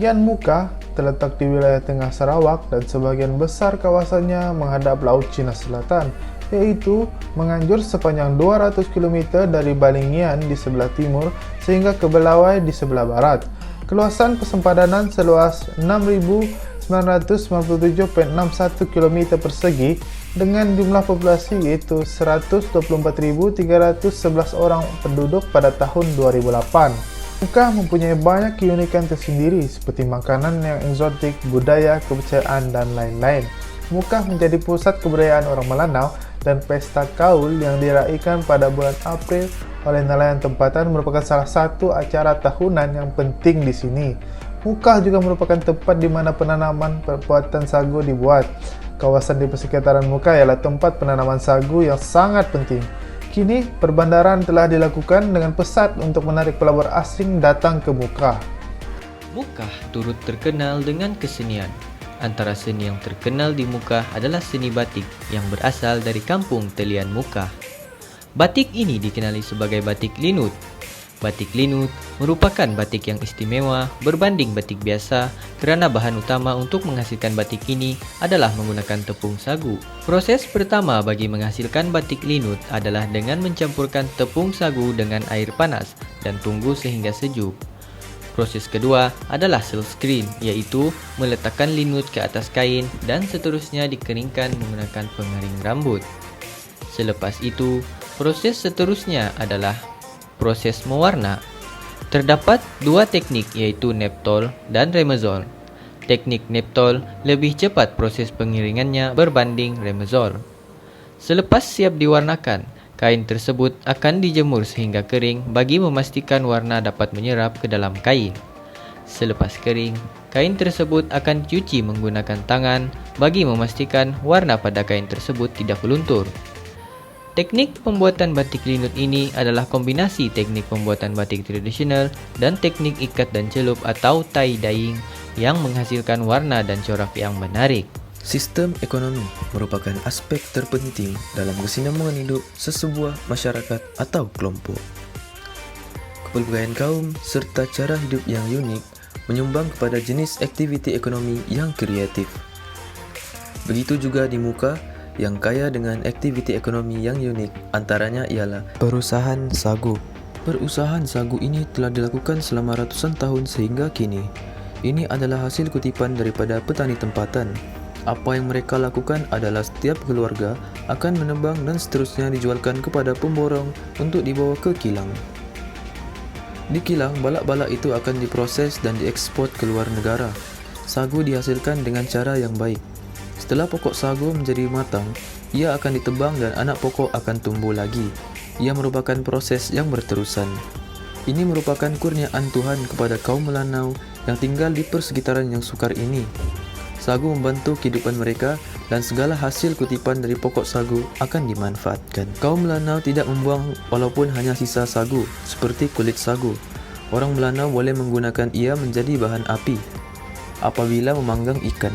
Bagian Mukah terletak di wilayah tengah Sarawak dan sebagian besar kawasannya menghadap Laut Cina Selatan, yaitu menganjur sepanjang 200 km dari Balingian di sebelah timur sehingga ke Belawai di sebelah barat. Keluasan persempadanan seluas 6.997,61 km persegi dengan jumlah populasi yaitu 124.311 orang penduduk pada tahun 2008. Mukah mempunyai banyak keunikan tersendiri seperti makanan yang eksotik, budaya, kepercayaan, dan lain-lain. Mukah menjadi pusat kebudayaan orang Melanau dan pesta kaul yang diraikan pada bulan April oleh nelayan tempatan merupakan salah satu acara tahunan yang penting di sini. Mukah juga merupakan tempat di mana penanaman perbuatan sagu dibuat. Kawasan di persekitaran Mukah ialah tempat penanaman sagu yang sangat penting. Kini, perbandaran telah dilakukan dengan pesat untuk menarik pelabur asing datang ke Mukah. Mukah turut terkenal dengan kesenian. Antara seni yang terkenal di Mukah adalah seni batik yang berasal dari kampung Telian Mukah. Batik ini dikenali sebagai batik linut. Batik linut merupakan batik yang istimewa berbanding batik biasa kerana bahan utama untuk menghasilkan batik ini adalah menggunakan tepung sagu. Proses pertama bagi menghasilkan batik linut adalah dengan mencampurkan tepung sagu dengan air panas dan tunggu sehingga sejuk. Proses kedua adalah silk screen, iaitu meletakkan linut ke atas kain dan seterusnya dikeringkan menggunakan pengering rambut. Selepas itu, proses seterusnya adalah proses mewarna. Terdapat dua teknik iaitu neptol dan remezol. Teknik neptol lebih cepat proses pengiringannya berbanding remezol. Selepas siap diwarnakan, kain tersebut akan dijemur sehingga kering bagi memastikan warna dapat menyerap ke dalam kain. Selepas kering, kain tersebut akan dicuci menggunakan tangan bagi memastikan warna pada kain tersebut tidak meluntur. Teknik pembuatan batik linut ini adalah kombinasi teknik pembuatan batik tradisional dan teknik ikat dan celup atau tie-dyeing yang menghasilkan warna dan corak yang menarik. Sistem ekonomi merupakan aspek terpenting dalam kesinambungan hidup sesebuah masyarakat atau kelompok. Kepelbagaian kaum serta cara hidup yang unik menyumbang kepada jenis aktiviti ekonomi yang kreatif. Begitu juga di Mukah yang kaya dengan aktiviti ekonomi yang unik, antaranya ialah perusahaan sagu. Perusahaan sagu ini telah dilakukan selama ratusan tahun sehingga kini. Ini adalah hasil kutipan daripada petani tempatan. Apa yang mereka lakukan adalah setiap keluarga akan menebang dan seterusnya dijualkan kepada pemborong untuk dibawa ke kilang. Di kilang, balak-balak itu akan diproses dan diekspor ke luar negara. Sagu dihasilkan dengan cara yang baik. Setelah pokok sagu menjadi matang, ia akan ditebang dan anak pokok akan tumbuh lagi. Ia merupakan proses yang berterusan. Ini merupakan kurniaan Tuhan kepada kaum Melanau yang tinggal di persekitaran yang sukar ini. Sagu membantu kehidupan mereka dan segala hasil kutipan dari pokok sagu akan dimanfaatkan. Kaum Melanau tidak membuang walaupun hanya sisa sagu, seperti kulit sagu. Orang Melanau boleh menggunakan ia menjadi bahan api. Apabila memanggang ikan,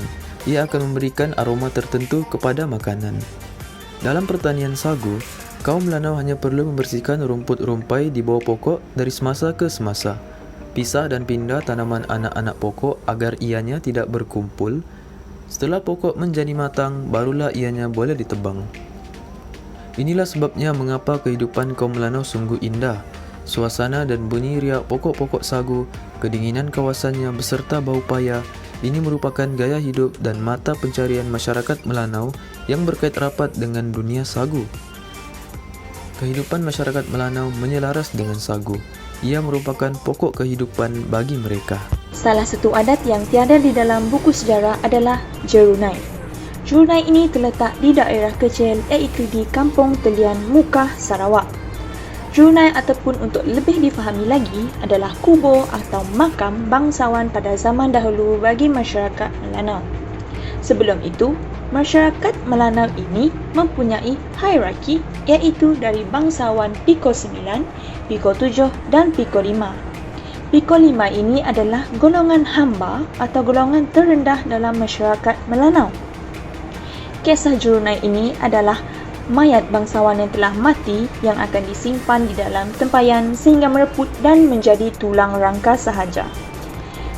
ia akan memberikan aroma tertentu kepada makanan. Dalam pertanian sagu, kaum Melanau hanya perlu membersihkan rumput rumpai di bawah pokok dari semasa ke semasa. Pisah dan pindah tanaman anak-anak pokok agar ianya tidak berkumpul. Setelah pokok menjadi matang, barulah ianya boleh ditebang. Inilah sebabnya mengapa kehidupan kaum Melanau sungguh indah. Suasana dan bunyi riak pokok-pokok sagu, kedinginan kawasannya beserta bau payah, ini merupakan gaya hidup dan mata pencarian masyarakat Melanau yang berkait rapat dengan dunia sagu. Kehidupan masyarakat Melanau menyelaras dengan sagu. Ia merupakan pokok kehidupan bagi mereka. Salah satu adat yang tiada di dalam buku sejarah adalah Jerunai. Jerunai ini terletak di daerah kecil iaitu di Kampung Telian Mukah, Sarawak. Jerunai ataupun untuk lebih difahami lagi adalah kubur atau makam bangsawan pada zaman dahulu bagi masyarakat Melanau. Sebelum itu, masyarakat Melanau ini mempunyai hierarki iaitu dari bangsawan Piko 9, Piko 7 dan Piko 5. Piko 5 ini adalah golongan hamba atau golongan terendah dalam masyarakat Melanau. Kisah Jerunai ini adalah mayat bangsawan yang telah mati yang akan disimpan di dalam tempayan sehingga mereput dan menjadi tulang rangka sahaja.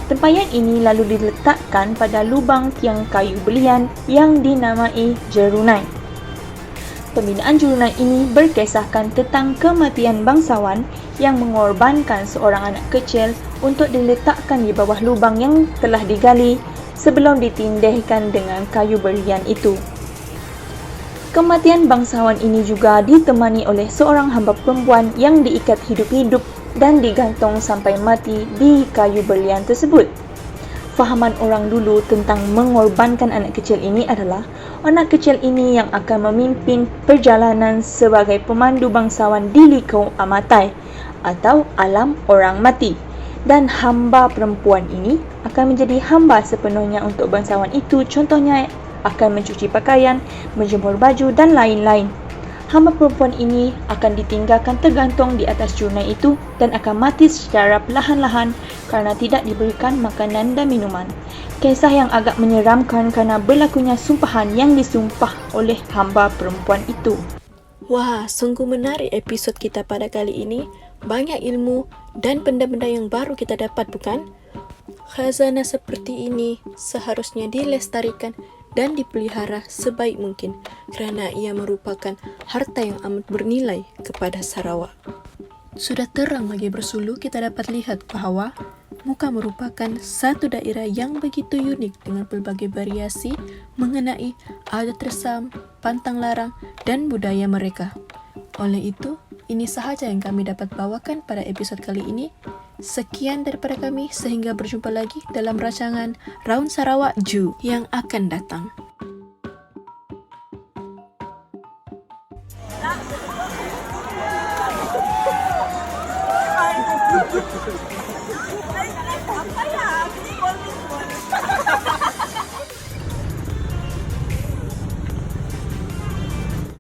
Tempayan ini lalu diletakkan pada lubang tiang kayu belian yang dinamai Jerunai. Pembinaan Jerunai ini berkisahkan tentang kematian bangsawan yang mengorbankan seorang anak kecil untuk diletakkan di bawah lubang yang telah digali sebelum ditindihkan dengan kayu berlian itu. Kematian bangsawan ini juga ditemani oleh seorang hamba perempuan yang diikat hidup-hidup dan digantung sampai mati di kayu berlian tersebut. Fahaman orang dulu tentang mengorbankan anak kecil ini adalah anak kecil ini yang akan memimpin perjalanan sebagai pemandu bangsawan di Likau Amatai atau alam orang mati, dan hamba perempuan ini akan menjadi hamba sepenuhnya untuk bangsawan itu, contohnya akan mencuci pakaian, menjemur baju dan lain-lain. Hamba perempuan ini akan ditinggalkan tergantung di atas Jerunai itu dan akan mati secara perlahan-lahan kerana tidak diberikan makanan dan minuman. Kisah yang agak menyeramkan kerana berlakunya sumpahan yang disumpah oleh hamba perempuan itu. Wah, sungguh menarik episod kita pada kali ini. Banyak ilmu dan benda-benda yang baru kita dapat, bukan? Khazanah seperti ini seharusnya dilestarikan dan dipelihara sebaik mungkin kerana ia merupakan harta yang amat bernilai kepada Sarawak. Sudah terang lagi bersulu kita dapat lihat bahawa Muka merupakan satu daerah yang begitu unik dengan pelbagai variasi mengenai adat resam, pantang larang dan budaya mereka. Oleh itu, ini sahaja yang kami dapat bawakan pada episod kali ini. Sekian daripada kami, sehingga berjumpa lagi dalam rancangan Raun Sarawak Ju yang akan datang. Ay,